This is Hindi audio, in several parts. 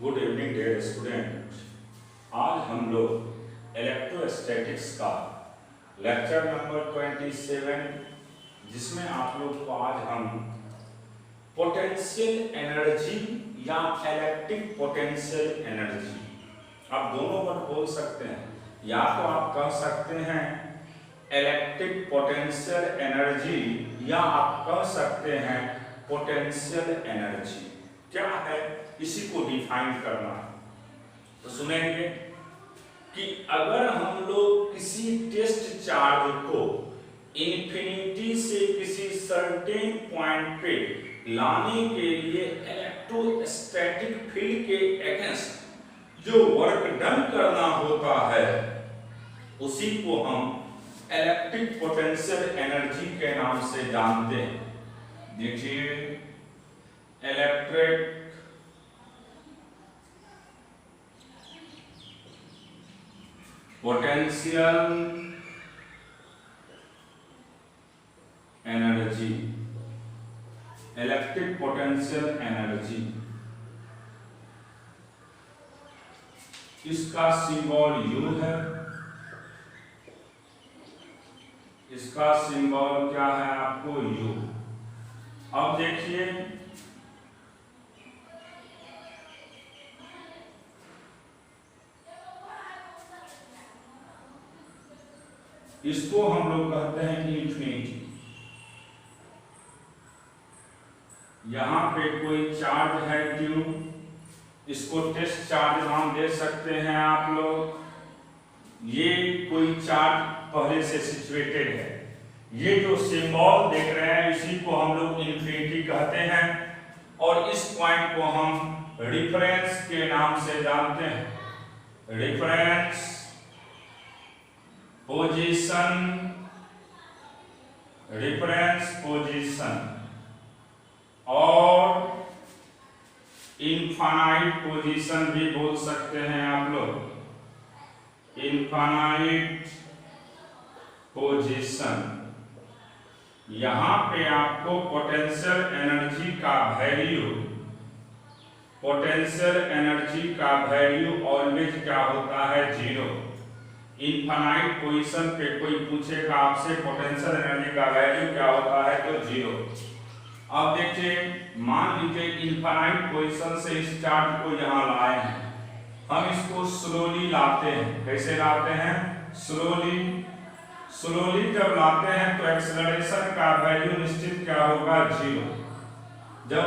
Good evening dear student. आज हम लोग इलेक्ट्रोस्टैटिक्स का लेक्चर नंबर 27 जिसमें आप लोग को आज हम पोटेंशियल एनर्जी या इलेक्ट्रिक पोटेंशियल एनर्जी, आप दोनों पर बोल सकते हैं, या तो आप कह सकते हैं इलेक्ट्रिक पोटेंशियल एनर्जी या आप कह सकते हैं पोटेंशियल एनर्जी। क्या है इसी को डिफाइन करना है। तो सुनेंगे कि अगर हम लोग किसी टेस्ट चार्ज को इन्फिनिटी से किसी सर्टेन पॉइंट पे लाने के लिए इलेक्ट्रोस्टैटिक फील्ड के अगेंस्ट जो वर्क डन करना होता है उसी को हम इलेक्ट्रिक पोटेंशियल एनर्जी के नाम से जानते हैं। देखिए, electric potential energy, electric potential energy, इसका सिंबल U है। इसका सिंबल क्या है आपको? U। अब देखिए, इसको हम लोग कहते हैं इन्फिनिटी। यहां पे कोई चार्ज है Q, इसको टेस्ट चार्ज नाम दे सकते हैं आप लोग। ये कोई चार्ज पहले से सिचुएटेड है। ये जो सिंबल देख रहे हैं इसी को हम लोग इन्फिनिटी कहते हैं और इस पॉइंट को हम रेफरेंस के नाम से जानते हैं। रेफरेंस पोजीशन, रेफरेंस पोजीशन और इनफाइनाइट पोजीशन भी बोल सकते हैं आप लोग। इनफाइनाइट पोजीशन, यहां पे आपको पोटेंशियल एनर्जी का वैल्यू, पोटेंशियल एनर्जी का वैल्यू ऑलवेज क्या होता है? 0। इनफाइनाइट पोजीशन पे कोई पूछेगा आपसे पोटेंशियल एनर्जी का वैल्यू क्या होता है तो 0। अब देखिए, मान लीजिए इनफाइनाइट पोजीशन से इस चार्ज को यहां लाए हैं, हम इसको स्लोली लाते हैं। कैसे लाते हैं? स्लोली। स्लोली जब लाते हैं तो एक्सेलरेशन का वैल्यू निश्चित क्या होगा? 0। जब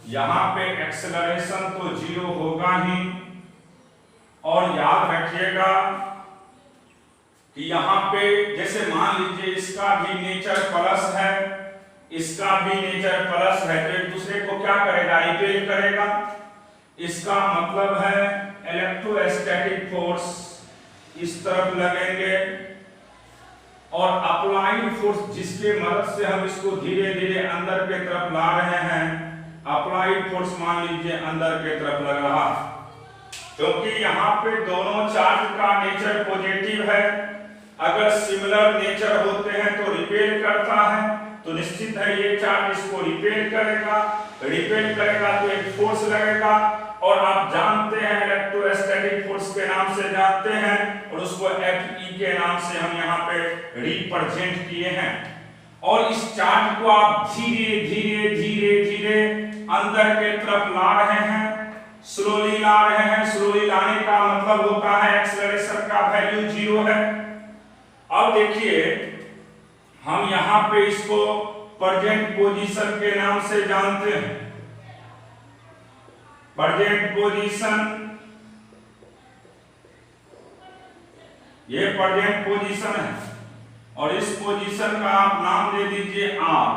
यहां पे एक्सेलरेशन तो 0 होगा ही, और याद रखिएगा कि यहाँ पे जैसे मान लीजिए इसका भी नेचर प्लस है, इसका भी नेचर प्लस है, तो एक दूसरे को क्या करेगा? रिपेल करेगा। इसका मतलब है इलेक्ट्रोस्टैटिक फोर्स इस तरफ लगेंगे और अप्लाइड फोर्स जिसके मदद से हम इसको धीरे धीरे अंदर के तरफ ला रहे हैं, अप्लाइड फोर्स मान लीजिए अंदर के तरफ लग रहा है। क्योंकि यहाँ पे दोनों चार्ज का नेचर पॉजिटिव है, अगर सिमिलर नेचर होते हैं तो रिपेल करता है, तो निश्चित है ये चार्ज इसको रिपेल करेगा। रिपेल करेगा तो एक फोर्स लगेगा, और आप जानते हैं इलेक्ट्रोस्टैटिक फोर्स के नाम से जानते हैं, और उसको Fe के नाम से हम यहाँ पे रिप्रेजेंट किए हैं। और इस चार्ज को आप धीरे धीरे धीरे धीरे अंदर के तरफ ला रहे हैं, स्लोली ला रहे हैं। स्लोली लाने का मतलब होता है एक्सेलरेशन का वैल्यू 0 है। अब देखिए, हम यहां पे इसको प्रेजेंट पोजीशन के नाम से जानते हैं। प्रेजेंट पोजीशन, ये प्रेजेंट पोजीशन है, और इस पोजीशन का आप नाम दे दीजिए R।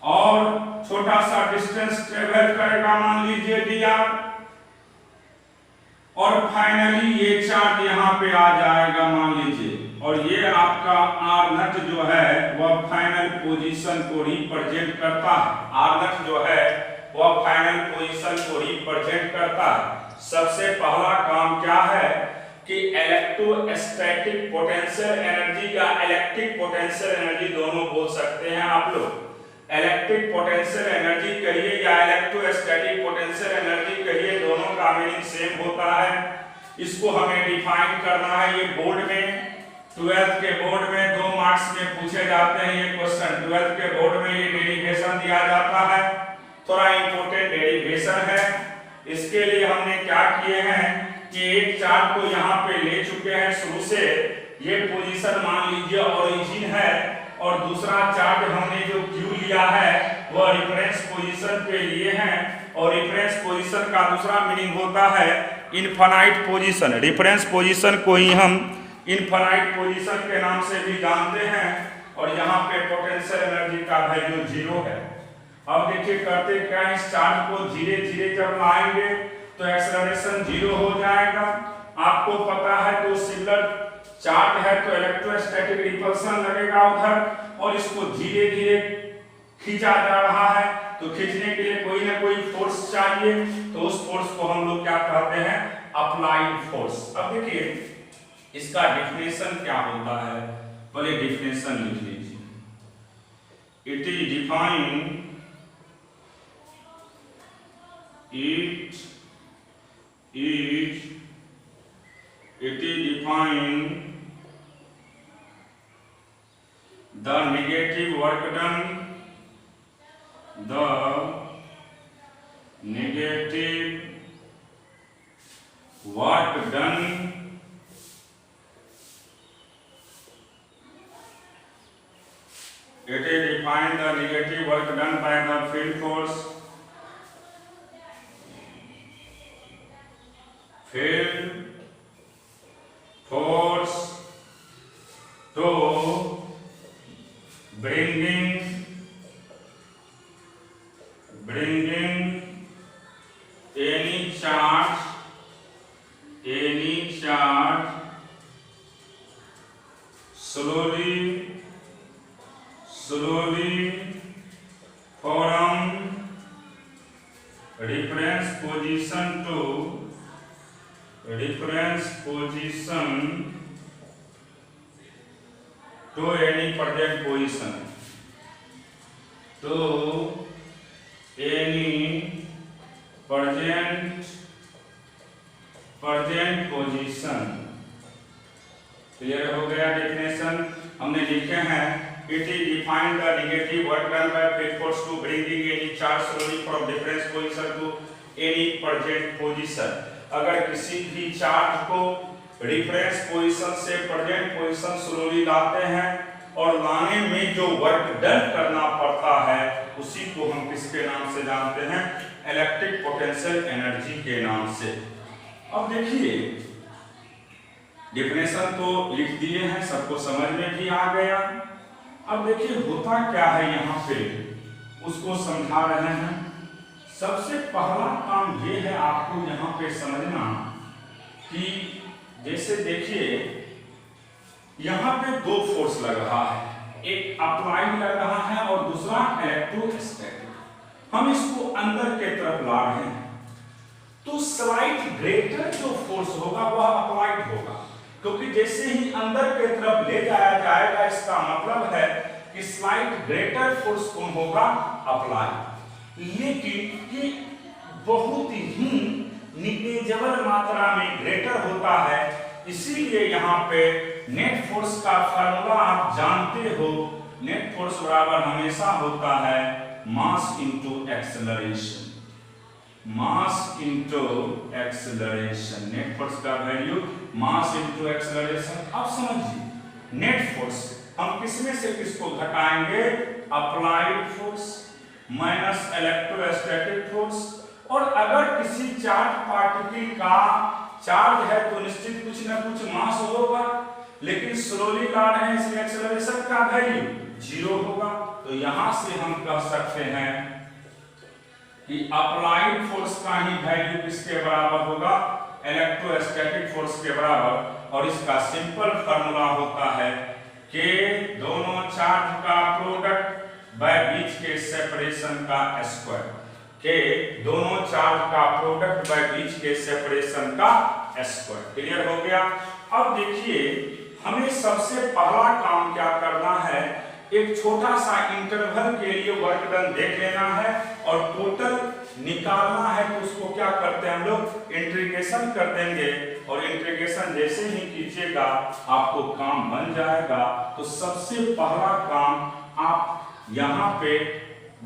और छोटा सा डिस्टेंस ट्रेवल करेगा, मान लीजिए dr, और फाइनली ये चार्ज यहाँ पे आ जाएगा मान लीजिए, और ये आपका R नट जो है वह फाइनल पोजीशन को रिप्रेजेंट करता है। R नट जो है वह फाइनल पोजीशन को रिप्रेजेंट करता है। सबसे पहला काम क्या है कि इलेक्ट्रोस्टैटिक पोटेंशियल एनर्जी या इलेक्ट्रिक पोटेंशियल एनर्जी दोनों बोल सकते हैं आप लोग। इलेक्ट्रिक पोटेंशियल एनर्जी कहिए या इलेक्ट्रोस्टैटिक पोटेंशियल एनर्जी कहिए, दोनों का मीनिंग सेम होता है। इसको हमें डिफाइन करना है। ये बोर्ड में 12th के बोर्ड में 2 मार्क्स में पूछे जाते हैं ये क्वेश्चन। 12th के बोर्ड में ये डेरिवेशन दिया जाता है, थोड़ा इंपॉर्टेंट डेरिवेशन है। इसके लिए हमने क्या किए हैं कि एक चार्ट को यहाँ पे ले चुके हैं शुरू से। ये पोजीशन मान लीजिए ओरिजिन है, और दूसरा चार्ट हमने जो Q लिया है वह रेफरेंस पोजीशन पे लिए हैं। और रेफरेंस पोजीशन का दूसरा मीनिंग होता है इनफाइनाइट पोजीशन। रेफरेंस पोजीशन को ही हम इनफाइनाइट पोजीशन के नाम से भी जानते हैं। और यहाँ पे पोटेंशियल एनर्जी का वैल्यू 0 है। अब देखिए करते क्या है, इस चार्ज को धीरे धीरे जब लाएंगे तो एक्सेलरेशन 0 हो जाएगा। आपको पता है तो सिमिलर चार्ट है तो इलेक्ट्रोस्टैटिक रिपल्सन लगेगा उधर, और इसको धीरे धीरे खींचा जा रहा है। तो खींचने के लिए कोई ना कोई फोर्स चाहिए, तो उस फोर्स को हम लोग क्या कहते हैं, अप्लाइड फोर्स। अब देखिए इसका डेफिनेशन क्या होता है, पहले डेफिनेशन लिख लीजिए। It is defined the negative work done, the negative work done it is defined the negative work done by the field force to bringing any charge slowly from reference position to any present position, to any present position। Clear हो गया डेफिनेशन। हमने लिखे हैं it is defined the negative work done by field force to bringing any charge slowly from difference position to any present position. अगर किसी भी चार्ज को रेफरेंस पोजीशन से प्रेजेंट पोजीशन स्लोली लाते हैं, और लाने में जो वर्क डन करना पड़ता है उसी को हम किसके नाम से जानते हैं, इलेक्ट्रिक पोटेंशियल एनर्जी के नाम से। अब देखिए डेफिनेशन तो लिख दिए हैं, सबको समझ में भी आ गया। अब देखिए होता क्या है यहाँ पे, उसको समझा रहे हैं। सबसे पहला काम ये है आपको यहाँ पे समझना कि जैसे देखिए यहाँ पे 2 फोर्स लग रहा है, एक अप्लाइड लग रहा है और दूसरा इलेक्ट्रोस्टैटिक। हम इसको अंदर के तरफ ला रहे हैं, तो स्लाइट ग्रेटर जो फोर्स होगा वह अप्लाइड होगा, क्योंकि जैसे ही अंदर के तरफ ले जाया जाएगा इसका मतलब है कि स्लाइट ग्रेटर फोर्स कौन होगा, अप्लाइड। लेकिन ये बहुत ही निग्लेजेबल मात्रा में ग्रेटर होता है, इसीलिए यहाँ पे नेट फोर्स का फार्मूला आप जानते हो। नेट फोर्स बराबर हमेशा होता है mass into acceleration. Mass into acceleration, net force का वैल्यू मास इनटू एक्सेलरेशन। अब समझिए नेट फोर्स हम किसमें से किसको घटाएंगे, applied force minus electrostatic force. और अगर किसी चार्ज पार्टिकल का चार्ज है तो निश्चित कुछ ना कुछ मास होगा, लेकिन स्लोली ला रहे हैं इसलिए एक्सेलरेशन का वैल्यू 0 होगा। तो यहां से हम कह सकते हैं कि अप्लाइड फोर्स का ही वैल्यू किसके बराबर होगा, इलेक्ट्रोस्टैटिक फोर्स के बराबर। और इसका सिंपल फार्मूला होता है कि दोनों चार्ज का प्रोडक्ट बाय बीच के सेपरेशन का स्क्वायर, के दोनों चार्ज का प्रोडक्ट बाय बीच के सेपरेशन का स्क्वायर। क्लियर हो गया। अब देखिए हमें सबसे पहला काम क्या करना है, एक छोटा सा इंटरवल के लिए वर्क डन देख लेना है और टोटल निकालना है, तो उसको क्या करते हैं हम लोग, इंटीग्रेशन कर देंगे और इंटीग्रेशन जैसे ही कीजिएगा आपको काम बन जाएगा। तो सबसे पहला काम आप यहाँ पे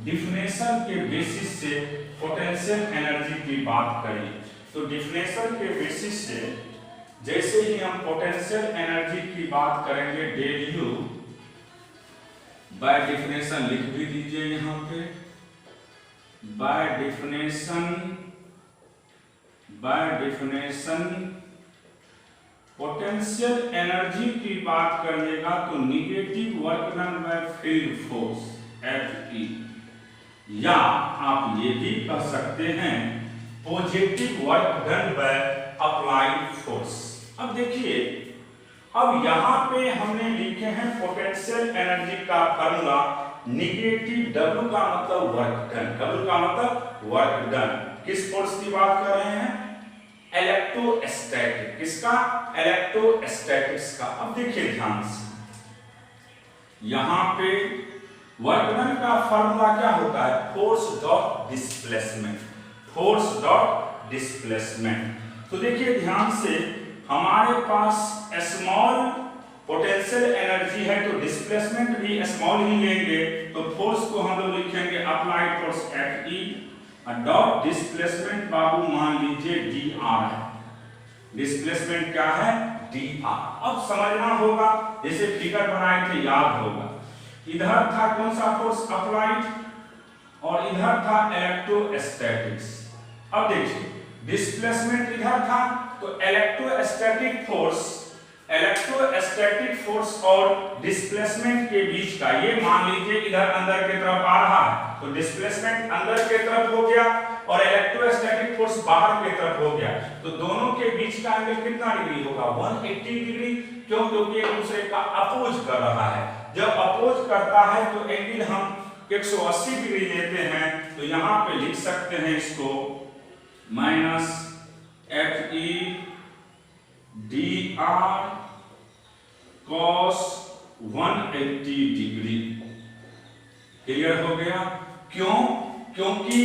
डिफिनेशन के बेसिस से पोटेंशियल एनर्जी की बात करिए। तो डिफिनेशन के बेसिस से जैसे ही हम पोटेंशियल एनर्जी की बात करेंगे, डेल यू बाय डिफिनेशन लिख भी दीजिए यहाँ पे, बाय डिफिनेशन पोटेंशियल एनर्जी की बात करिएगा तो negative work done by field force Fe, या आप ये भी कह सकते हैं positive work done by applied force. अब देखिए, अब यहाँ पे हमने लिखे हैं पोटेंशियल एनर्जी का फार्मूला, निगेटिव W का मतलब वर्क डन, W का मतलब वर्क डन। किस फोर्स की बात कर रहे हैं, इलेक्ट्रोस्टैटिक, किसका, इलेक्ट्रोस्टैटिक्स का। अब देखिए ध्यान से, यहाँ पे वर्क डन का फार्मूला क्या होता है, force dot displacement, force dot displacement. तो देखिए ध्यान से, हमारे पास स्मॉल पोटेंशियल एनर्जी है तो डिस्प्लेसमेंट भी स्मॉल ही लेंगे, तो फोर्स को हम लोग लिखेंगे applied force Fe dot displacement बाबू मान लीजिए dr है, डिस्प्लेसमेंट क्या है, dr। अब समझना होगा, जैसे फिगर बनाए थे याद होगा, इधर था कौन सा फोर्स, अप्लाइड, और इधर था इलेक्ट्रोस्टैटिक्स। अब देखिए डिस्प्लेसमेंट इधर था, तो इलेक्ट्रोस्टैटिक फोर्स और डिस्प्लेसमेंट के बीच का, ये मान लीजिए इधर अंदर की तरफ आ रहा है, तो डिस्प्लेसमेंट अंदर की तरफ हो गया और इलेक्ट्रोस्टैटिक फोर्स बाहर की तरफ हो गया, तो दोनों के बीच का एंगल कितना डिग्री होगा, 180 डिग्री। क्यों, क्योंकि एक दूसरे का अपोज कर रहा है। जब अपोज करता है तो एंगल हम 180 डिग्री लेते हैं, तो यहाँ पे लिख सकते हैं इसको minus Fe dr cos 180 degree. Clear हो गया, क्यों, क्योंकि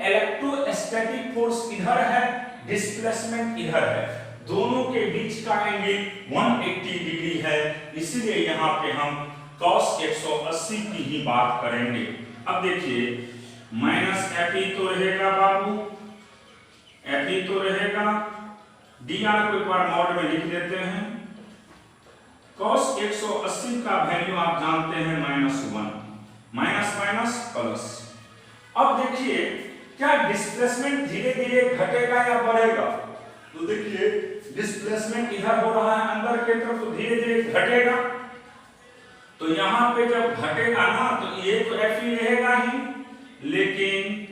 इलेक्ट्रोस्टैटिक फोर्स इधर है, डिस्प्लेसमेंट इधर है, दोनों के बीच का एंगल 180 डिग्री है, इसलिए यहाँ पे हम cos 180 की ही बात करेंगे। अब देखिए माइनस Fe तो रहेगा बाबू, Fe तो रहेगा, dr को एक बार मॉड में लिख देते हैं, cos 180 का वैल्यू आप जानते हैं -1, माइनस माइनस प्लस। अब देखिए क्या डिस्प्लेसमेंट धीरे धीरे घटेगा या बढ़ेगा, तो देखिए डिस्प्लेसमेंट इधर हो रहा है अंदर की तरफ, तो धीरे धीरे घटेगा, तो यहाँ पे जब घटेगा ना तो ये तो Fe रहेगा ही, लेकिन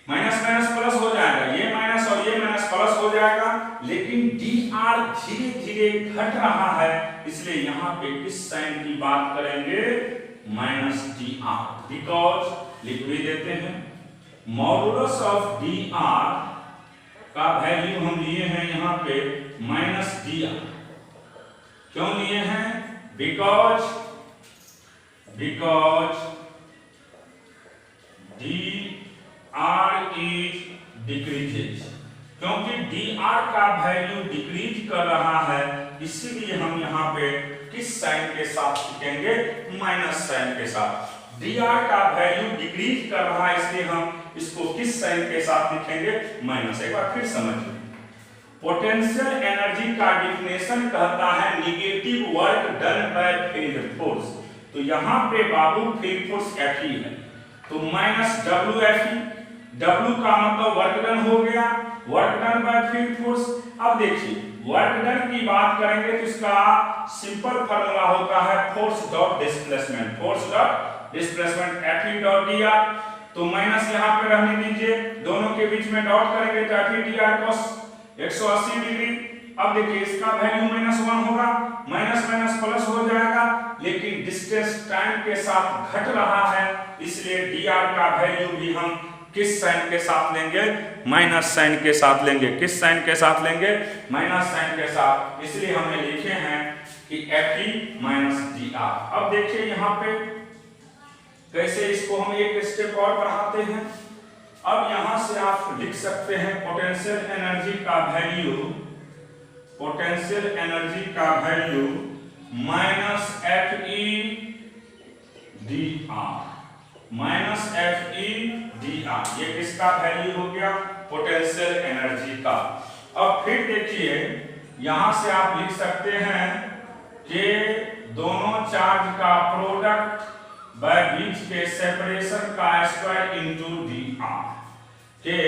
माइनस माइनस प्लस हो जाएगा, ये माइनस और ये माइनस प्लस हो जाएगा, लेकिन dr धीरे धीरे घट रहा है, इसलिए यहाँ पे किस साइन की बात करेंगे, -dr, बिकॉज लिख भी देते हैं मॉडुलस ऑफ dr का वैल्यू हम लिए हैं यहाँ पे -dr। क्यों लिए हैं, बिकॉज dr इज डिक्रीजेज, क्योंकि dr का वैल्यू डिक्रीज कर रहा है, इसीलिए हम यहाँ पे किस साइन के साथ लिखेंगे, माइनस साइन के साथ। dr का वैल्यू डिक्रीज कर रहा है, इसलिए हम इसको किस साइन के साथ लिखेंगे, माइनस। एक बार फिर समझिए, पोटेंशियल एनर्जी का डिफिनेशन कहता है negative work done by field force, तो यहाँ पे बाबू फील्ड फोर्स Fe है, तो -WFE, W का मतलब वर्क डन हो गया, work done by field force. अब देखिए वर्क डन की बात करेंगे तो इसका सिंपल फार्मूला होता है force dot displacement, force dot displacement Fe dot dr, तो माइनस यहाँ पे रहने दीजिए, दोनों के बीच में डॉट करेंगे तो Fe dr cos 180 डिग्री। अब देखिए इसका वैल्यू -1 होगा, माइनस माइनस प्लस हो जाएगा, लेकिन डिस्टेंस टाइम के साथ घट रहा है, इसलिए dr का वैल्यू भी हम किस साइन के साथ लेंगे, माइनस साइन के साथ लेंगे। किस साइन के साथ लेंगे, माइनस साइन के साथ, इसलिए हमने लिखे हैं कि Fe -dr। चार्ज। अब देखिए यहाँ पे कैसे इसको हम एक स्टेप और बढ़ाते हैं। अब यहां से आप लिख सकते हैं पोटेंशियल एनर्जी का वैल्यू, पोटेंशियल एनर्जी का value minus Fe dr, minus Fe dr। ये किसका वैल्यू हो गया? पोटेंशियल एनर्जी का। अब फिर देखिए यहां से आप लिख सकते हैं कि दोनों चार्ज का प्रोडक्ट बाय बीच के सेपरेशन का स्क्वायर इनटू dr, के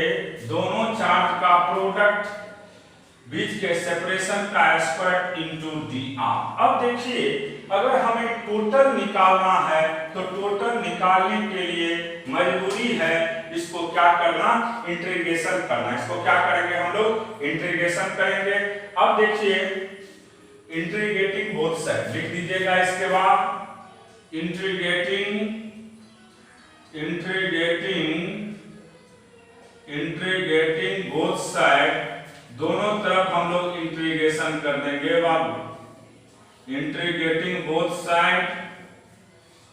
दोनों चार्ज का प्रोडक्ट बीच के सेपरेशन का स्क्वायर इनटू dr। अब देखिए अगर हमें टोटल निकालना है तो टोटल निकालने के लिए मजबूरी है इसको क्या करना? इंटीग्रेशन करना। इसको क्या करेंगे हम लोग? इंटीग्रेशन करेंगे। अब देखिए इंटीग्रेटिंग बोथ साइड लिख दीजिएगा। इसके बाद इंटीग्रेटिंग बोथ साइड, दोनों तरफ हम लोग इंटीग्रेशन कर देंगे बाबू। इंटीग्रेटिंग बोथ साइड,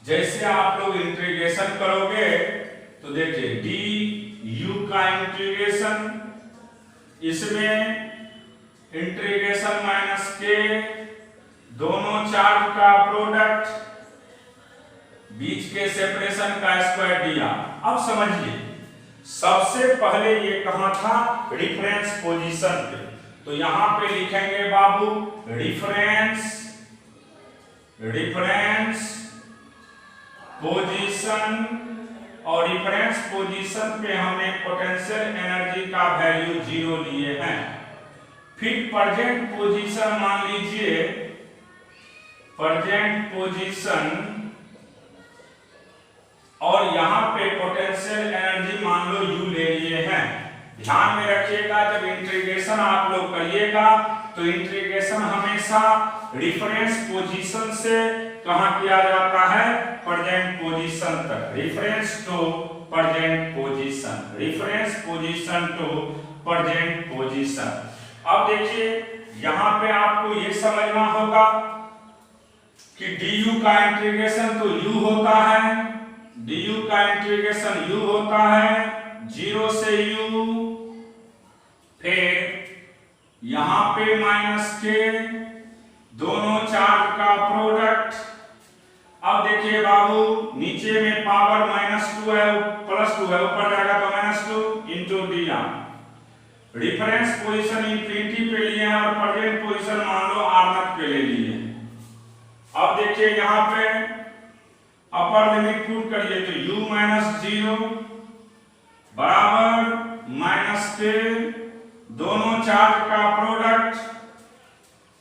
जैसे आप लोग इंटीग्रेशन करोगे तो देखिए du का इंटीग्रेशन, इसमें इंटीग्रेशन माइनस के दोनों चार्ज का प्रोडक्ट बीच के सेपरेशन का स्क्वायर दिया। अब समझिए सबसे पहले ये कहां था? रिफरेंस पोजीशन पे। तो यहां पे लिखेंगे बाबू रिफरेंस पोजीशन, और रिफरेंस पोजीशन पे हमने पोटेंशियल एनर्जी का वैल्यू 0 लिए हैं। फिर प्रेजेंट पोजीशन मान लीजिए, प्रेजेंट पोजीशन, और यहां पे पोटेंशियल एनर्जी मान लो U ले लिए हैं। ध्यान में रखिएगा जब इंटीग्रेशन आप लोग करिएगा तो इंटीग्रेशन हमेशा रिफरेंस पोजीशन से कहां किया जाता है? प्रेजेंट पोजीशन तक। Reference to present position, reference position to present position. अब देखिए यहां पे आपको ये समझना होगा कि du का इंटीग्रेशन तो U होता है, du का इंटीग्रेशन u होता है 0 से u, फिर यहां पे माइनस के दोनों चार्ज का प्रोडक्ट। अब देखिए बाबू नीचे में पावर -2 है, +2 है, ऊपर जाएगा तो -2 into dr। Reference position infinity पे लिए हैं और प्रेजेंट पोजीशन मान लो r0 पे ले लिए। अब देखिए यहां पे अपर लिमिट पुट करिए तो u - 0 बराबर माइनस के दोनों चार्ज का प्रोडक्ट।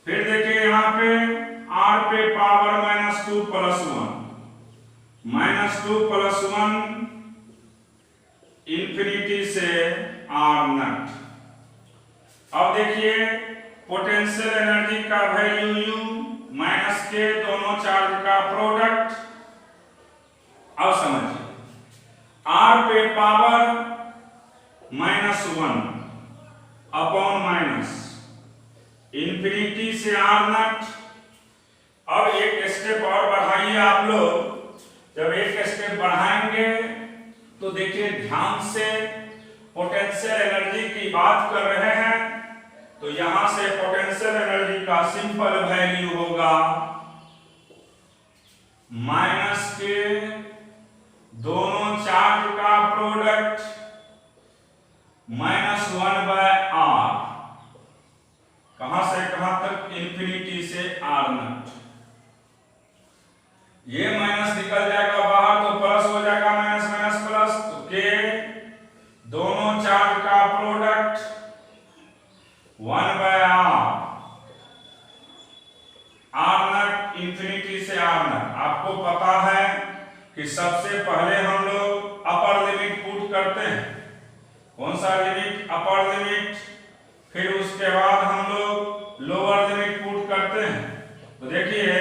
फिर देखिए यहाँ पे r पे पावर -2 + 1, -2 + 1 इंफिनिटी से r0। अब देखिए पोटेंशियल एनर्जी का वैल्यू u माइनस के दोनों चार्ज का प्रोडक्ट। अब समझिए r पे पावर -1 अपॉन माइनस इंफिनिटी से r0। अब एक स्टेप और बढ़ाइए आप लोग। जब एक स्टेप बढ़ाएंगे तो देखिए ध्यान से पोटेंशियल एनर्जी की बात कर रहे हैं तो यहां से पोटेंशियल एनर्जी का सिंपल वैल्यू होगा माइनस के दोनों चार्ज का प्रोडक्ट -1/r, कहां से कहां तक? इंफिनिटी से r0। ये माइनस निकल जाएगा बाहर तो प्लस हो जाएगा, माइनस माइनस प्लस, तो के दोनों चार्ज का प्रोडक्ट 1/r, r0 इंफिनिटी से r0। आपको पता है कि सबसे पहले हम लोग अपर लिमिट पुट करते हैं। कौन सा लिमिट? Upper limit. फिर उसके बाद हम लोग लोअर लिमिट पुट करते हैं। तो देखिए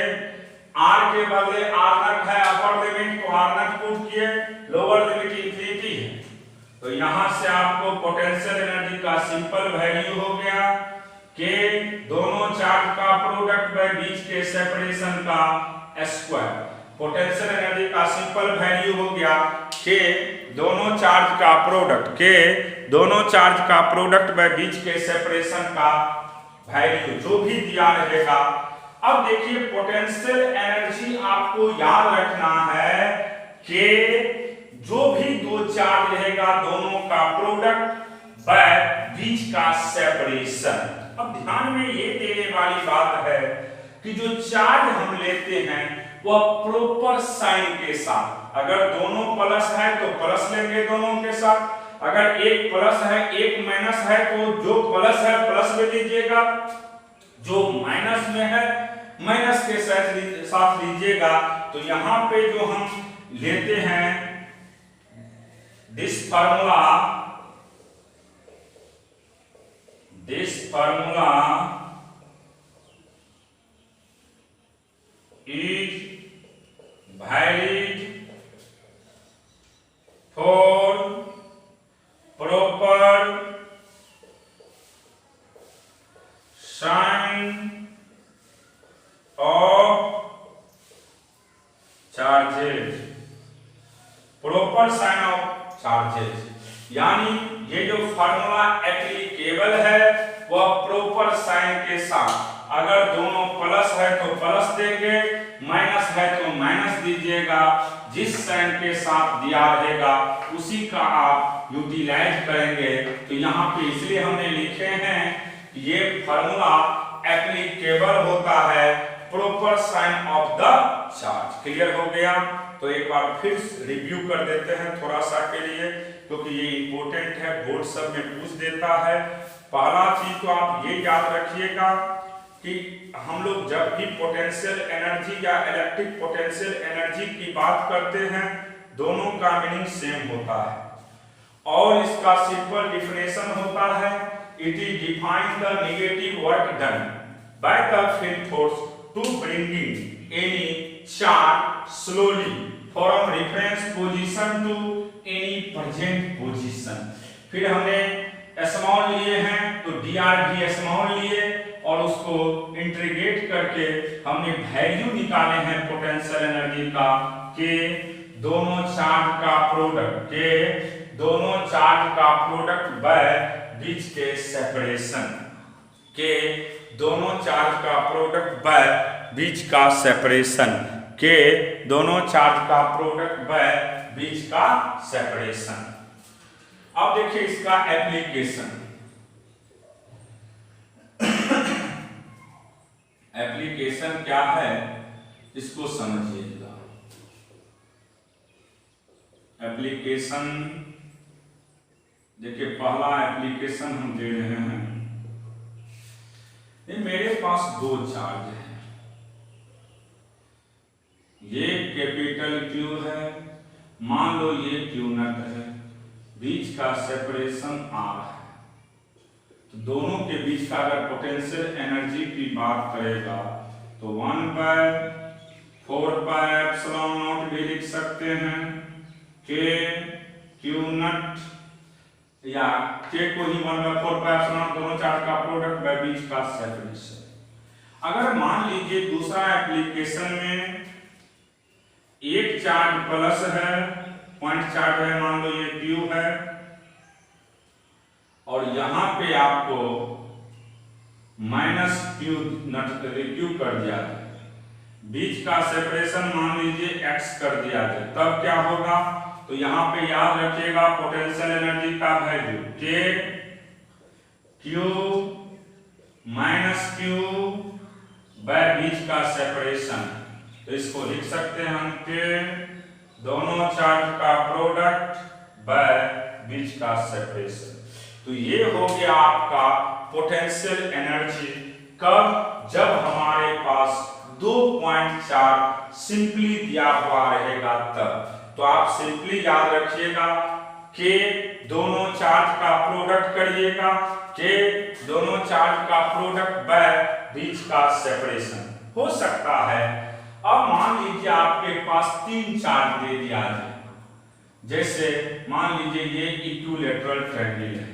r के बदले r0 है अपर लिमिट, तो r0 पुट किए, लोअर लिमिट इंफिनिटी है। तो यहां से आपको पोटेंशियल एनर्जी का सिंपल वैल्यू हो गया कि दोनों चार्ज का प्रोडक्ट बाय बीच के सेपरेशन का स्क्वायर। पोटेंशियल एनर्जी का सिंपल वैल्यू हो गया के दोनों चार्ज का प्रोडक्ट व बीच के सेपरेशन का वैल्यू जो भी दिया रहेगा। अब देखिए पोटेंशियल एनर्जी आपको याद रखना है कि जो भी दो चार्ज रहेगा दोनों का प्रोडक्ट व बीच का सेपरेशन। अब ध्यान में ये देने वाली बात है कि जो चार्ज हम लेते हैं वह प्रॉपर साइन के साथ, अगर दोनों प्लस है तो प्लस लेंगे दोनों के साथ, अगर एक प्लस है एक माइनस है तो जो प्लस है प्लस में लीजिएगा, जो माइनस में है माइनस के साथ लीजिएगा। तो यहाँ पे जो हम लेते हैं this formula is valid for proper sign of charges। Proper sign of charges यानी ये जो फार्मूला एप्लीकेबल है वह प्रॉपर साइन के साथ, अगर दोनों प्लस है तो प्लस देंगे, माइनस है तो माइनस दीजिएगा, जिस साइन के साथ दिया रहेगा उसी का आप यूटिलाइज करेंगे। तो यहाँ पे इसलिए हमने लिखे हैं ये फार्मूला एप्लीकेबल होता है proper sign of the charge. Clear हो गया? तो एक बार फिर रिव्यू कर देते हैं थोड़ा सा के लिए, क्योंकि ये इंपॉर्टेंट है, बोर्ड सब में पूछ देता है। पहला चीज तो आप ये याद रखिएगा कि हम लोग जब भी पोटेंशियल एनर्जी या इलेक्ट्रिक पोटेंशियल एनर्जी की बात करते हैं दोनों का मीनिंग सेम होता है और इसका सिंपल डिफिनेशन होता है it is define the negative work done by the field force to bringing any charge slowly from reference position to any present position. फिर हमने स्मॉल लिए हैं तो dr भी स्मॉल लिए और उसको इंटीग्रेट करके हमने वैल्यू निकाले हैं पोटेंशियल एनर्जी का कि दोनों चार्ज का प्रोडक्ट बाय बीच के सेपरेशन के दोनों चार्ज का प्रोडक्ट बाय बीच का सेपरेशन के दोनों चार्ज का प्रोडक्ट बाय बीच का सेपरेशन। अब देखिए इसका एप्लीकेशन क्या है इसको समझिएगा। एप्लीकेशन देखिए पहला एप्लीकेशन हम दे रहे हैं, ये मेरे पास दो चार्ज हैं, ये कैपिटल Q है, मान लो ये Q नट है, बीच का सेपरेशन R है। तो दोनों के बीच का अगर पोटेंशियल एनर्जी की बात करेगा तो 1/4πε0 भी लिख सकते हैं के Q नट या के को ही 1/4πε0 दोनों चार्ज का प्रोडक्ट बाय बीच का सेपरेशन। अगर मान लीजिए दूसरा एप्लीकेशन में एक चार्ज प्लस है, पॉइंट चार्ज है, मान लो ये Q है और यहां पे आपको माइनस Q कर दिया जाए, बीच का सेपरेशन मान लीजिए x कर दिया जाए, तब क्या होगा? तो यहाँ पे याद रखिएगा पोटेंशियल एनर्जी का वैल्यू के Q माइनस Q बाय बीच का सेपरेशन। तो इसको लिख सकते हैं हम के दोनों चार्ज का प्रोडक्ट बाय बीच का सेपरेशन। तो ये हो गया आपका पोटेंशियल एनर्जी कब? जब हमारे पास दो पॉइंट चार्ज सिंपली दिया हुआ रहेगा तब। तो आप सिंपली याद रखिएगा कि दोनों चार्ज का प्रोडक्ट करिएगा कि दोनों चार्ज का प्रोडक्ट बाय बीच का सेपरेशन हो सकता है। अब मान लीजिए आपके पास तीन चार्ज दे दिया जाए, जैसे मान लीजिए ये इक्विलैटरल ट्रायंगल है,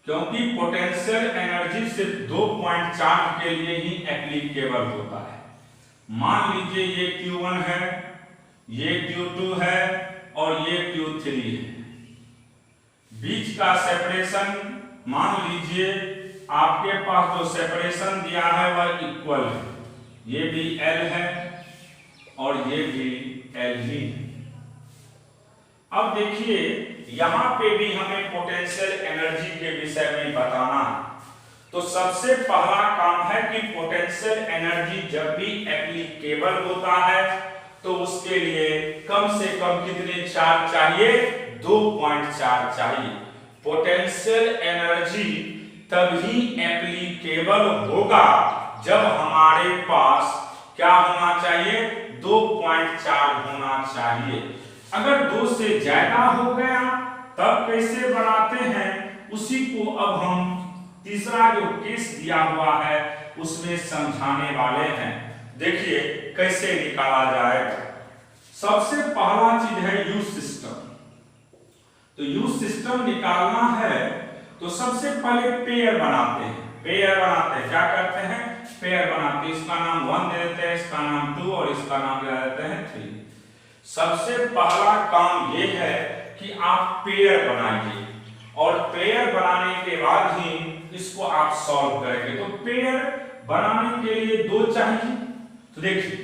क्योंकि पोटेंशियल एनर्जी सिर्फ दो पॉइंट चार्ज के लिए ही एप्लीकेबल होता है। मान लीजिए ये Q1 है, ये Q2 है और ये Q3 है। बीच का सेपरेशन मान लीजिए आपके पास जो सेपरेशन दिया है वह इक्वल है, ये भी L है और ये भी L ही है। अब देखिए यहां पे भी हमें पोटेंशियल एनर्जी के विषय में बताना है। तो सबसे पहला काम है कि पोटेंशियल एनर्जी जब भी एप्लीकेबल होता है तो उसके लिए कम से कम कितने चार्ज चाहिए, 2.4 चाहिए। पोटेंशियल एनर्जी तभी एप्लीकेबल होगा जब हमारे पास क्या होना चाहिए, 2.4 होना चाहिए। अगर 2 से ज्यादा हो गया तब कैसे बनाते हैं, उसी को अब हम तीसरा जो केस दिया हुआ है उसमें समझाने वाले हैं। देखिए कैसे निकाला जाएगा। सबसे पहला चीज है यू सिस्टम। तो यू सिस्टम निकालना है तो सबसे पहले पेयर बनाते हैं। क्या करते हैं, पेयर बनाते हैं। इसका नाम 1 दे देते हैं, इसका नाम 2 और इसका नाम दे देते हैं 3। सबसे पहला काम ये है कि आप पेयर बनाइए और पेयर बनाने के बाद ही इसको आप सॉल्व करेंगे। तो पेयर बनाने के लिए 2 चाहिए। तो देखिए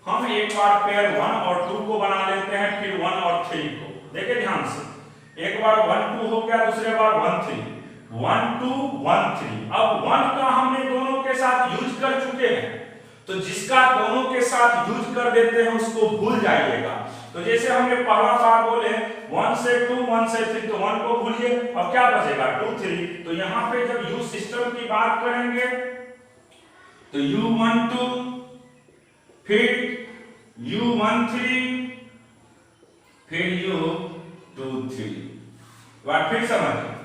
हम एक बार पेयर 1 और 2 को बना लेते हैं, फिर 1 और 3 को। देखिए ध्यान से, एक बार 1 2 हो गया, दूसरे बार 1 3, 1 2 1 3। अब 1 का हमने दोनों के साथ यूज कर चुके हैं, तो जिसका दोनों के साथ यूज कर देते हैं उसको भूल जाइएगा। तो जैसे हमने पहला बार बोले 1 से 2 1 से 3, तो 1 को भूलिए, अब क्या बचेगा 2 3। तो यहां पे जब यू सिस्टम की बात करेंगे तो U12 फिर U13 फिर U23। बात फिर समझिए,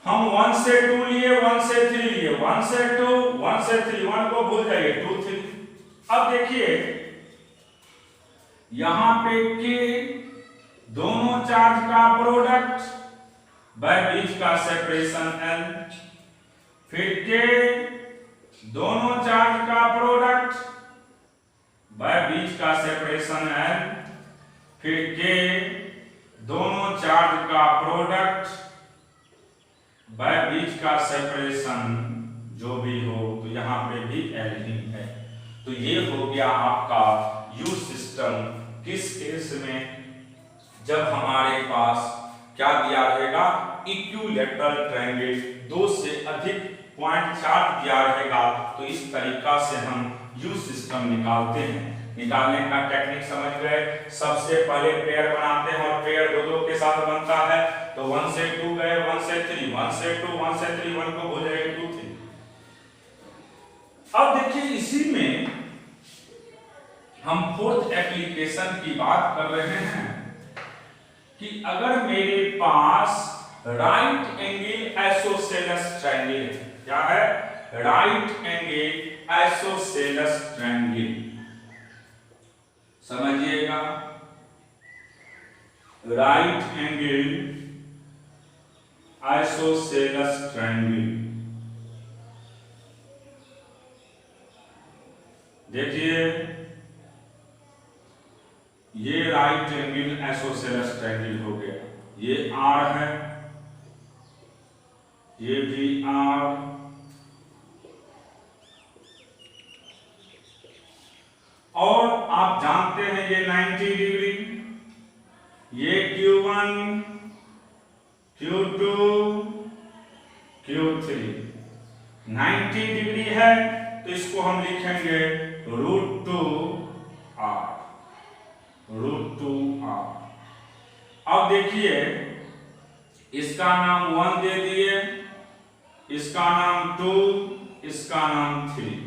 हम 1 से 2 लिए, 1 से 3 लिए, 1 से 2 1 से 3, 1 को भूल जाइए 2 3। अब देखिए यहां पे के दोनों चार्ज का प्रोडक्ट बाय बीच का सेपरेशन L, फिर के दोनों चार्ज का प्रोडक्ट बाय बीच का सेपरेशन L, फिर के दोनों चार्ज का प्रोडक्ट बाय बीच का सेपरेशन जो भी हो, तो यहां पे भी L ही है। तो ये हो गया आपका यू सिस्टम। किस केस में, जब हमारे पास क्या दिया रहेगा, इक्विलैटरल ट्रायंगल, 2 से अधिक पॉइंट चार्ज दिया रहेगा। तो इस तरीका से हम यू सिस्टम निकालते हैं। निकालने का टेक्निक समझ गए। सबसे पहले पेयर बनाते हैं और पेयर 2 के साथ बनता है। तो 1 से 2 गए, 1 से 3, 1 से 2 1 से 3, 1 को हो जाएगा 2 3। अब देखिए इसी में हम फोर्थ एप्लीकेशन की बात कर रहे हैं कि अगर मेरे पास राइट एंगल आइसोसेलेस ट्रायंगल है, क्या है, राइट एंगल आइसोसेलेस ट्रायंगल, समझिएगा, राइट एंगल आइसोसेलेस ट्रायंगल। देखिए ये राइट एंगल आइसोसेलेस ट्रायंगल हो गया, ये R है, ये भी R, और आप जानते हैं ये 90 डिग्री, ये Q1 Q2 Q3 90 डिग्री है। तो इसको हम लिखेंगे √2R। अब देखिए इसका नाम 1 दे दिए, इसका नाम 2, इसका नाम 3।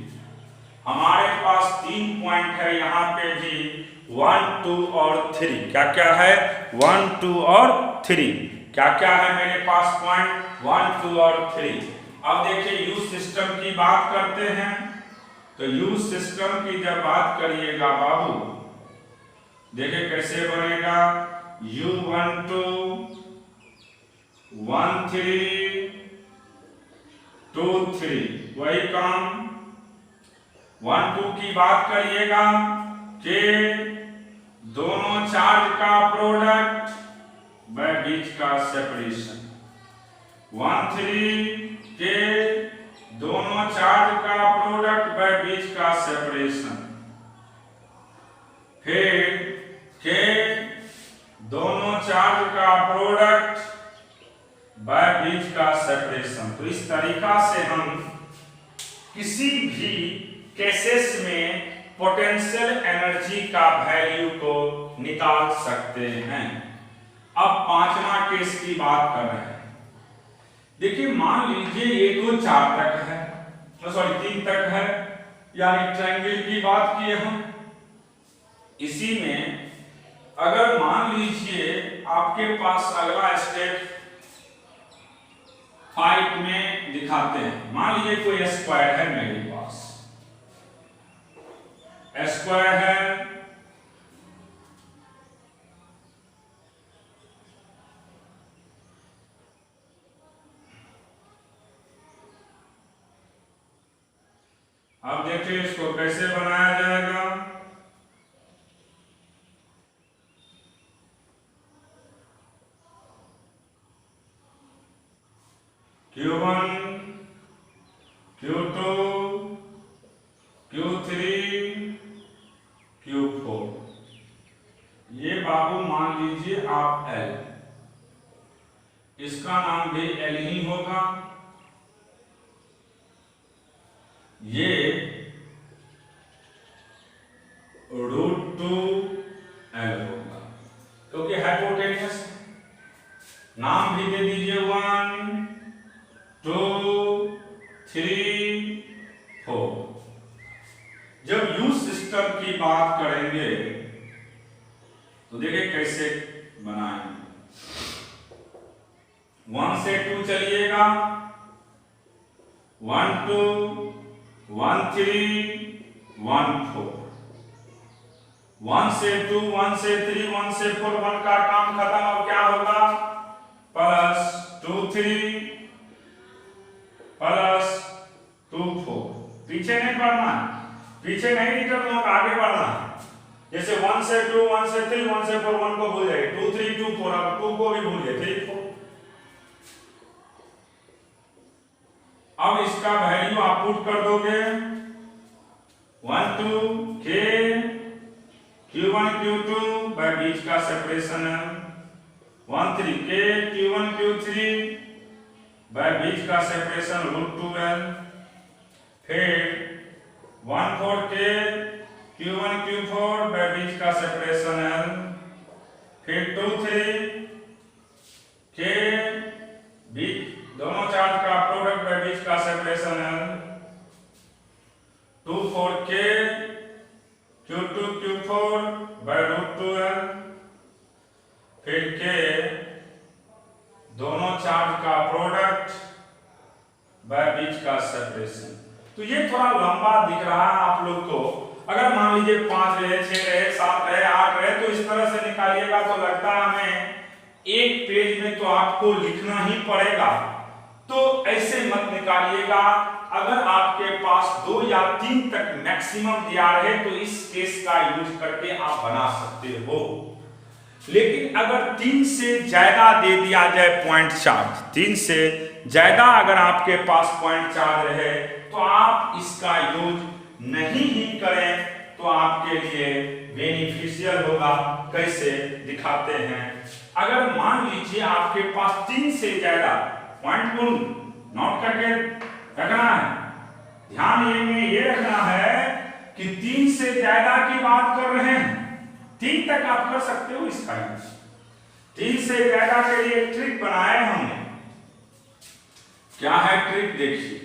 हमारे पास 3 पॉइंट है यहाँ पे भी, 1 2 और 3। क्या क्या है, 1 2 और 3। क्या क्या है मेरे पास पॉइंट, 1 2 और 3। अब देखिए यू सिस्टम की बात करते हैं। तो यू सिस्टम की जब बात करिएगा बाबू, देखिए कैसे बनेगा, U12 1 3 2 3, वही काम 1 2 की बात करिएगा कि दोनों चार्ज का प्रोडक्ट व बीच का सेपरेशन। 1 3 के दोनों चार्ज का प्रोडक्ट व बीच का सेपरेशन। फिर के दोनों चार्ज का प्रोडक्ट व बीच का सेपरेशन। तो इस तरीका से हम किसी भी केसेस में पोटेंशियल एनर्जी का वैल्यू को निकाल सकते हैं। अब पांचवा केस की बात कर रहे हैं। देखिए मान लीजिए ये तो 4 तक है, सॉरी 3 तक है, यानी ट्रायंगल की बात किए हम। इसी में अगर मान लीजिए आपके पास अगला स्टेप 5 में दिखाते हैं। मान लीजिए कोई स्क्वायर है मेरे पास, स्क्वायर है, अब देखिए इसको कैसे बनाया जाएगा। Q1 Q2 Q3 Q4, ये बाबू मान लीजिए आप L, इसका नाम भी L ही होगा। ये √2L होगा क्योंकि हाइपोटेन्यूस। नाम भी दे दीजिए 1 2 3 4। जब यू सिस्टम की बात करेंगे तो देखिए कैसे बनाएंगे। 1 से 2 चलिएगा, 1 2 1 3 1 4। 1 से 2 1 से 3 1 से 4, 1 का काम खत्म। अब क्या होगा, प्लस 2 3 प्लस 2 4। पीछे नहीं बढ़ना, पीछे नहीं रिटर्न होगा, आगे बढ़ना। जैसे 1 से 2 1 से 3 1 से 4, 1 को भूल जाइए, 2 3 2 4, अब 2 को भी भूल गए, 3 4। अब इसका वैल्यू आप पुट कर दोगे। 1 2 के Q1 Q2 व बीच का सेपरेशन है। 1 3 के Q1 Q3 व बीच का सेपरेशन √2L। फिर 1 4 के Q1 Q4 व बीच का सेपरेशन L। फिर 2 3 के बीच दोनों चार्ज का प्रोडक्ट व बीच का सेपरेशन L। 2 4 के Q2 Q4 व √2L। फिर के दोनों चार्ज का प्रोडक्ट व बीच का सेपरेशन। तो ये थोड़ा लंबा दिख रहा है आप लोग को। अगर मान लीजिए 5 रहे, 6 रहे, 7 रहे, 8 रहे, तो इस तरह से निकालिएगा तो लगता है हमें एक पेज में तो आपको लिखना ही पड़ेगा। तो ऐसे मत निकालिएगा। अगर आपके पास 2 या 3 तक मैक्सिमम दिया रहे तो इस केस का यूज करके आप बना सकते हो। लेकिन अगर 3 से ज्यादा दे दिया जाए पॉइंट चार्ज, 3 से ज्यादा अगर आपके पास पॉइंट चार्ज रहे तो आप इसका यूज नहीं ही करें तो आपके लिए बेनिफिशियल होगा। कैसे दिखाते हैं। अगर मान लीजिए आपके पास 3 से ज्यादा पॉइंट को नोट करके रखना है, ध्यान ये रखना है कि 3 से ज्यादा की बात कर रहे हैं, 3 तक आप कर सकते हो इसका यूज। 3 से ज्यादा के लिए ट्रिक बनाए हमने। क्या है ट्रिक देखिए।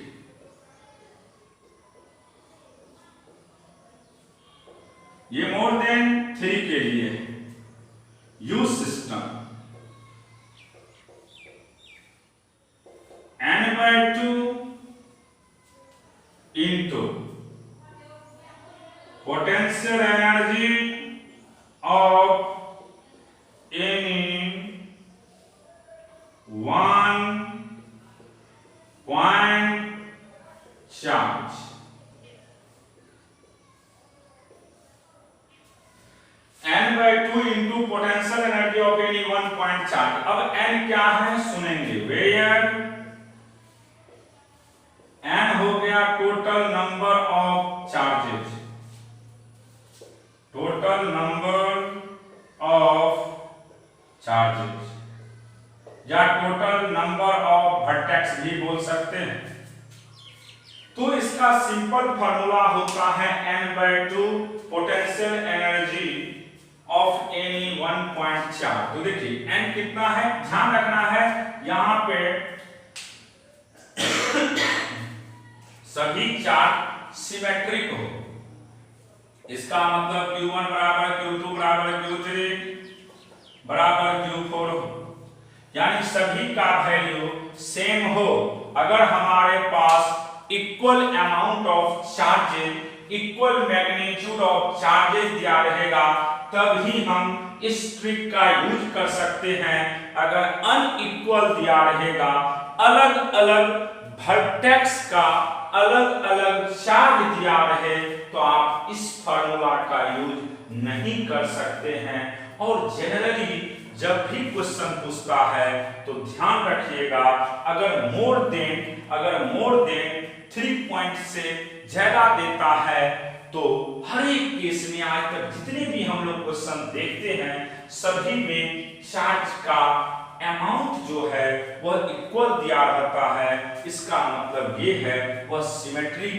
ये मोर देन 3 के लिए use system n/2 into potential energy of any one point charge 2 into potential energy of any one point charge. अब n क्या है सुनेंगे, वेयर n हो गया total number of charges, total number of charges या टोटल नंबर ऑफ वर्टेक्स भी बोल सकते हैं। तो इसका सिंपल फार्मूला होता है n/2 potential energy of any one point charge. तो देखिए n कितना है, ध्यान रखना है यहां पे सभी चार्ज सिमेट्रिक हो। इसका मतलब Q1 बराबर Q2 बराबर Q3 बराबर Q4 हो, यानी सभी का वैल्यू सेम हो। अगर हमारे पास equal amount of charges, equal magnitude of charges दिया रहेगा तभी हम इस ट्रिक का यूज कर सकते हैं। अगर अनइक्वल दिया रहेगा, अलग अलग वर्टेक्स का अलग अलग चार्ज दिया रहे तो आप इस फार्मूला का यूज नहीं कर सकते हैं। और जनरली जब भी क्वेश्चन पूछता है तो ध्यान रखिएगा, अगर मोर देन 3 पॉइंट से ज्यादा देता है तो हर एक केस में आज तक जितने भी हम लोग क्वेश्चन देखते हैं सभी में चार्ज का अमाउंट जो है वह इक्वल दिया रहता है। इसका मतलब ये है वह सिमेट्रिक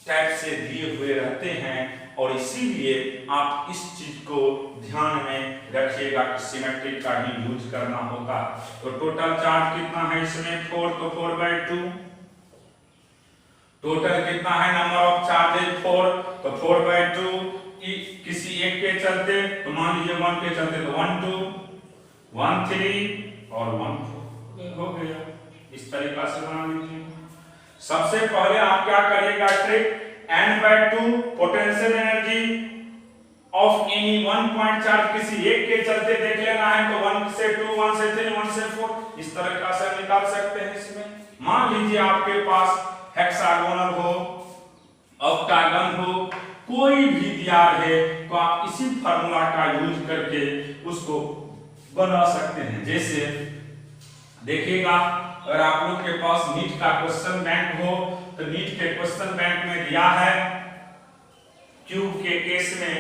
टाइप से दिए हुए रहते हैं और इसीलिए आप इस चीज को ध्यान में रखिएगा कि सिमेट्रिक का ही यूज करना होगा। तो टोटल चार्ज कितना है इसमें 4, तो 4/2। टोटल कितना है नंबर ऑफ चार्जेस 4, तो 4/2। किसी एक के चलते तो मान लीजिए 1 के चलते तो 1 2 1 3 और 1 4 हो गया। इस तरीका से बना लीजिए। सबसे पहले आप क्या करिएगा trick, n/2 potential energy of any one point charge किसी एक के चलते देख लेना है तो 1 से 2 1 से 3 1 से 4 इस तरीका से निकाल सकते हैं। इसमें मान लीजिए आपके पास हेक्सागोनल हो, ऑक्टागन हो, कोई भी दिया है तो आप इसी फार्मूला का यूज करके उसको बना सकते हैं। जैसे देखिएगा, अगर आप लोग के पास नीट का क्वेश्चन बैंक हो तो नीट के क्वेश्चन बैंक में दिया है क्यूब के केस में,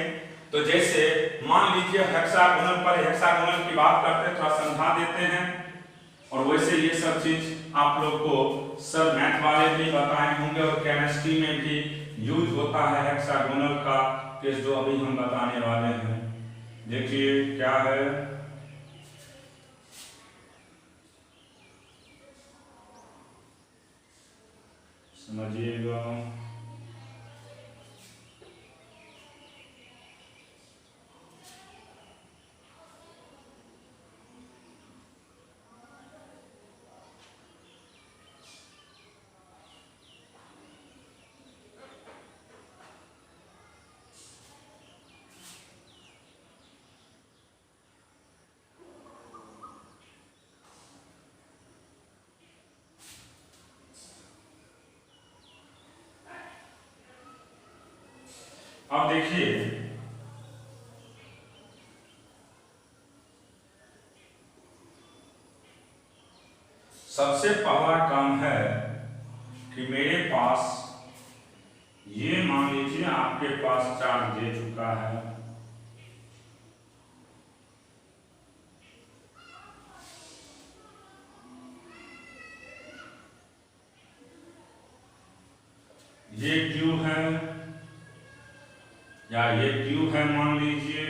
तो जैसे मान लीजिए हेक्सागोनल पर हेक्सागोनल की बात करते हैं, थोड़ा समझा देते हैं। और वैसे ये सब चीज आप लोग को सर मैथ वाले भी बताए होंगे और केमिस्ट्री में भी यूज होता है हेक्सागोनल का केस जो अभी हम बताने वाले हैं। देखिए क्या है, समझिएगा। अब देखिए सबसे पहला काम है कि मेरे पास ये मान लीजिए आपके पास चार्ज दे चुका है, ये Q है या ये Q है मान लीजिए,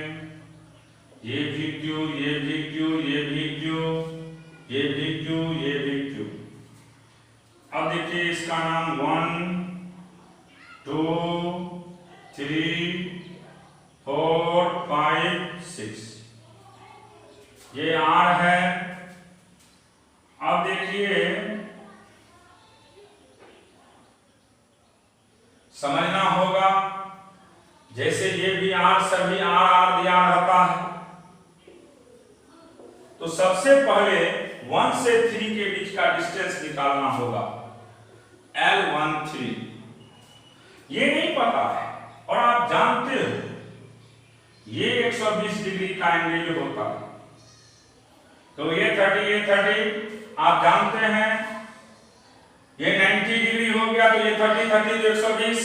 ये भी Q, ये भी Q, ये भी Q, ये भी Q, ये भी Q। अब देखिए इसका नाम 1 2 3 4 5 6 ये R है। अब देखिए समझना होगा, जैसे ये भी R सभी R दिया रहता है तो सबसे पहले 1 से 3 के बीच का डिस्टेंस निकालना होगा, L13। ये नहीं पता है और आप जानते हो ये 120 डिग्री का एंगल होता है। तो ये 30 आप जानते हैं, ये 90 डिग्री हो गया, तो ये 30 तो 120,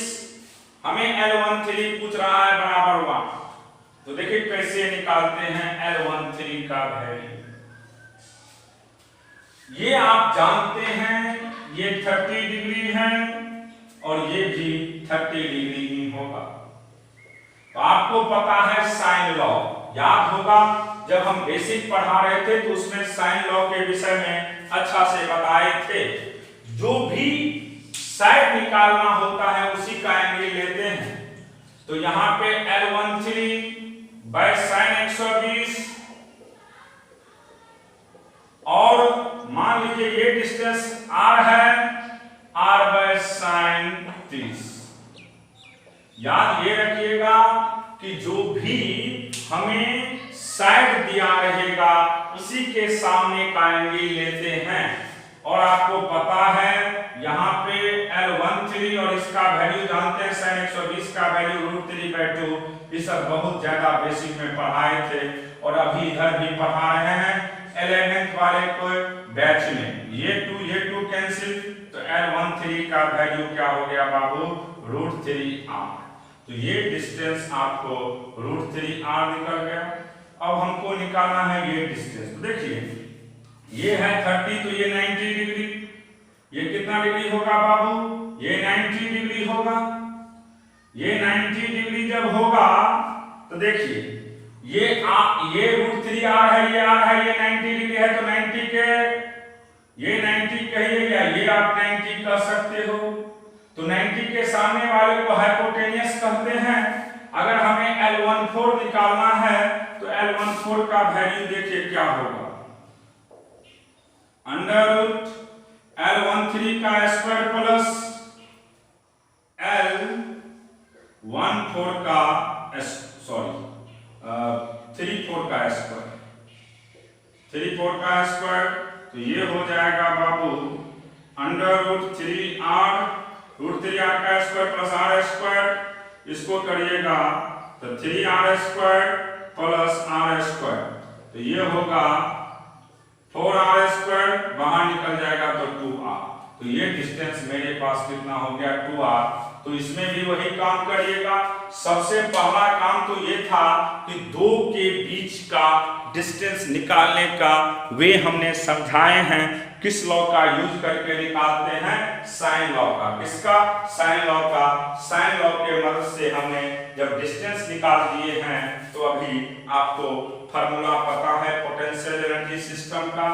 हमें L13 पूछ रहा है बराबर 1। तो देखिए कैसे निकालते हैं L13 का वैल्यू। ये आप जानते हैं ये 30 डिग्री है और ये भी 30 डिग्री ही होगा। तो आपको पता है साइन लॉ, याद होगा जब हम बेसिक पढ़ा रहे थे तो उसमें साइन लॉ के विषय में अच्छा से बताए थे। जो भी साइड निकालना होता है उसी का एंगल लेते हैं। तो यहाँ पे L13 बाय साइन 120 और मान लीजिए ये डिस्टेंस r है, r बाय साइन 30। याद ये रखिएगा कि जो भी हमें साइड दिया रहेगा उसी के सामने का एंगल लेते हैं। और आपको पता है यहाँ पे L13 और इसका वैल्यू जानते हैं, साइन 120 का वैल्यू √3/2। ये सब बहुत ज्यादा बेसिक में पढ़ाए थे और अभी इधर भी पढ़ा रहे हैं 11th वाले को बैच में। ये 2 कैंसिल, तो L13 का वैल्यू क्या हो गया बाबू, √3r। तो ये डिस्टेंस आपको √3r निकल गया। अब हमको निकालना है ये डिस्टेंस। तो देखिए ये है 30, तो ये 90 डिग्री, ये कितना डिग्री होगा बाबू, ये 90 डिग्री होगा। ये 90 डिग्री जब होगा तो देखिए ये √3r है, ये r है, ये 90 डिग्री है, तो 90 के ये 90 कहिए या ये आप 90 कह सकते हो। तो 90 के सामने वाले को हाइपोटेनियस कहते हैं। अगर हमें L14 निकालना है तो L14 का वैल्यू देखिए क्या होगा, √ L13 का स्क्वायर प्लस L14 का 34 का स्क्वायर, 34 का स्क्वायर। तो ये हो जाएगा बाबू √3r का स्क्वायर प्लस r स्क्वायर। इसको करिएगा तो 3r square plus r square, तो ये होगा 4r स्क्वायर, बाहर निकल जाएगा तो 2r। तो ये डिस्टेंस मेरे पास कितना हो गया, 2r। तो इसमें भी वही काम करिएगा। सबसे पहला काम तो ये था कि दो के बीच का डिस्टेंस निकालने का वे हमने समझाए हैं। किस लॉ का यूज करके निकालते हैं, साइन लॉ का। किसका, साइन लॉ का। साइन लॉ के मदद से हमने जब डिस्टेंस निकाल दिए हैं तो अभी आपको फार्मूला पता है पोटेंशियल एनर्जी सिस्टम का।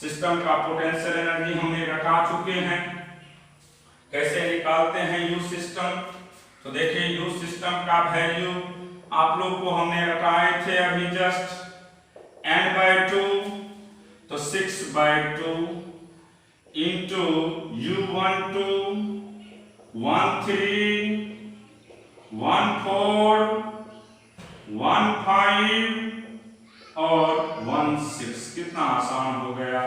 सिस्टम का पोटेंशियल एनर्जी हमने रटा चुके हैं। कैसे निकालते हैं यू सिस्टम, तो देखिए यू सिस्टम का वैल्यू आप लोग को हमने रटाए थे अभी जस्ट, n/2 तो 6/2 इंटू U12 13 14 15 और 16। कितना आसान हो गया।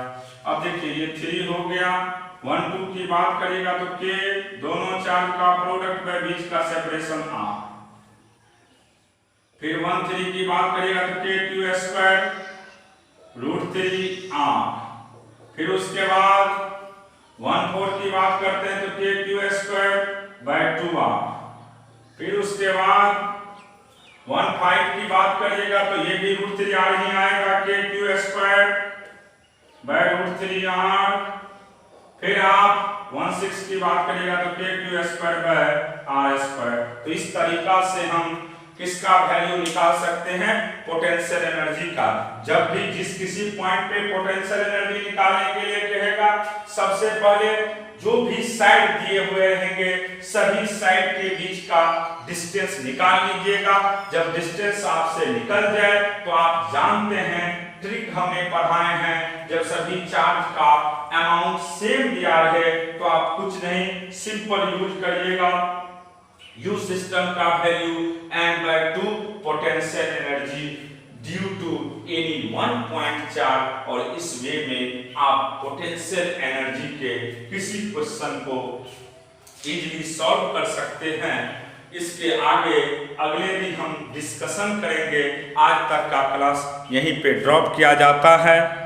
अब देखिए ये 3 हो गया, 1 2 की बात करिएगा तो k, दोनों चार्ज का प्रोडक्ट में बीच का सेपरेशन r। फिर 1 3 की बात करिएगा तो k² √3r। फिर उसके बाद 1 4 की बात करते हैं तो k² 2r। फिर उसके बाद 1 5 की बात करिएगा तो ये भी √3r ही आएगा, k² √3r। फिर आप 1 6 की बात करिएगा तो k² r²। तो इस तरीका से हम किसका वैल्यू निकाल सकते हैं, पोटेंशियल एनर्जी का। जब भी जिस किसी पॉइंट पे पोटेंशियल एनर्जी निकालने के लिए कहेगा, सबसे पहले जो भी साइड दिए हुए रहेंगे सभी साइड के बीच का डिस्टेंस निकाल लीजिएगा। जब डिस्टेंस आपसे निकल जाए तो आप जानते हैं, ट्रिक हमने पढ़ाए हैं, जब सभी चार्ज का अमाउंट सेम दिया रहे तो आप कुछ नहीं, सिंपल यूज करिएगा यू सिस्टम का value n/2 potential energy due to any one point charge. और इस वे में आप पोटेंशियल एनर्जी के किसी क्वेश्चन को इजीली सॉल्व कर सकते हैं। इसके आगे अगले दिन हम डिस्कशन करेंगे। आज तक का क्लास यहीं पे ड्रॉप किया जाता है।